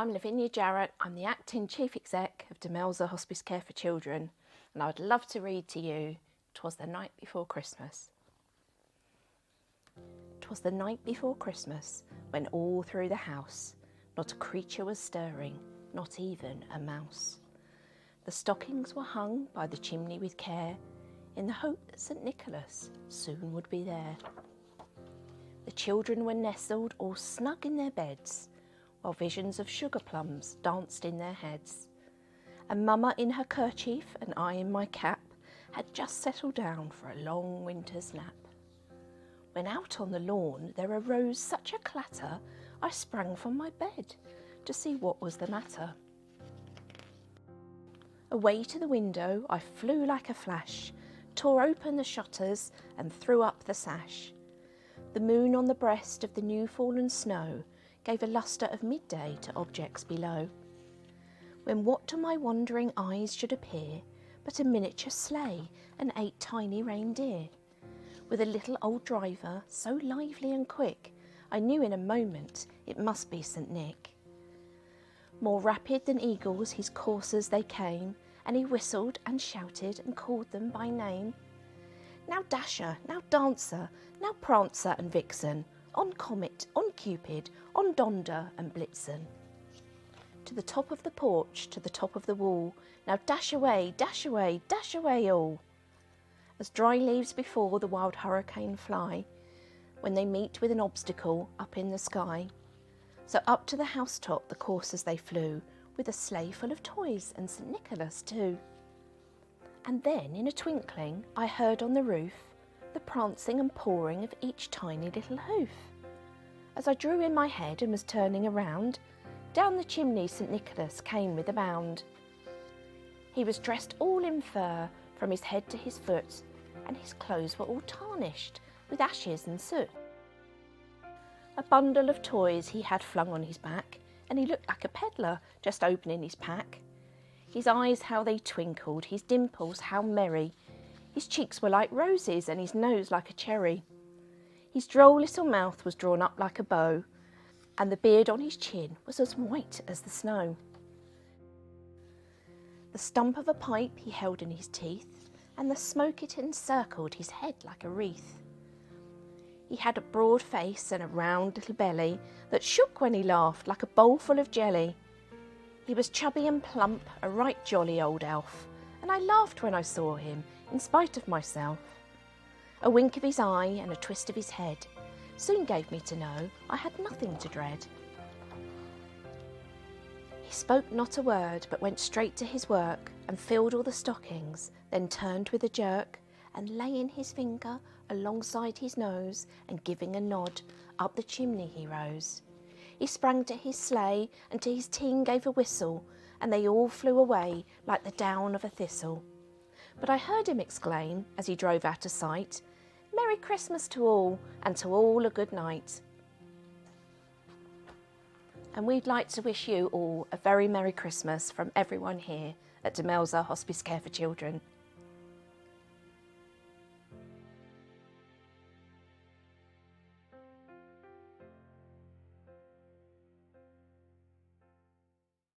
I'm Lavinia Jarrett. I'm the Acting Chief Exec of Demelza Hospice Care for Children, and I would love to read to you "'Twas the Night Before Christmas." 'Twas the night before Christmas, when all through the house not a creature was stirring, not even a mouse. The stockings were hung by the chimney with care, in the hope that St. Nicholas soon would be there. The children were nestled all snug in their beds, while visions of sugar plums danced in their heads. And Mama in her kerchief and I in my cap had just settled down for a long winter's nap. When out on the lawn there arose such a clatter, I sprang from my bed to see what was the matter. Away to the window I flew like a flash, tore open the shutters and threw up the sash. The moon on the breast of the new fallen snow gave a lustre of midday to objects below, when what to my wondering eyes should appear but a miniature sleigh and 8 tiny reindeer, with a little old driver so lively and quick, I knew in a moment it must be St. Nick. More rapid than eagles his coursers they came, and he whistled and shouted and called them by name. Now Dasher, now Dancer, now Prancer and Vixen, on Comet, on Cupid, on Donder and Blitzen. To the top of the porch, to the top of the wall, now dash away, dash away, dash away all. As dry leaves before the wild hurricane fly, when they meet with an obstacle up in the sky. So up to the housetop the coursers they flew, with a sleigh full of toys and St. Nicholas too. And then in a twinkling I heard on the roof the prancing and pawing of each tiny little hoof. As I drew in my head and was turning around, down the chimney St. Nicholas came with a bound. He was dressed all in fur from his head to his foot, and his clothes were all tarnished with ashes and soot. A bundle of toys he had flung on his back, and he looked like a peddler just opening his pack. His eyes how they twinkled, his dimples how merry, his cheeks were like roses and his nose like a cherry. His droll little mouth was drawn up like a bow, and the beard on his chin was as white as the snow. The stump of a pipe he held in his teeth, and the smoke it encircled his head like a wreath. He had a broad face and a round little belly that shook when he laughed like a bowl full of jelly. He was chubby and plump, a right jolly old elf, and I laughed when I saw him, in spite of myself. A wink of his eye and a twist of his head soon gave me to know I had nothing to dread. He spoke not a word, but went straight to his work, and filled all the stockings, then turned with a jerk, and laying his finger alongside his nose, and giving a nod, up the chimney he rose. He sprang to his sleigh, and to his team gave a whistle, and they all flew away like the down of a thistle. But I heard him exclaim, as he drove out of sight, "Merry Christmas to all, and to all a good night." And we'd like to wish you all a very Merry Christmas from everyone here at Demelza Hospice Care for Children.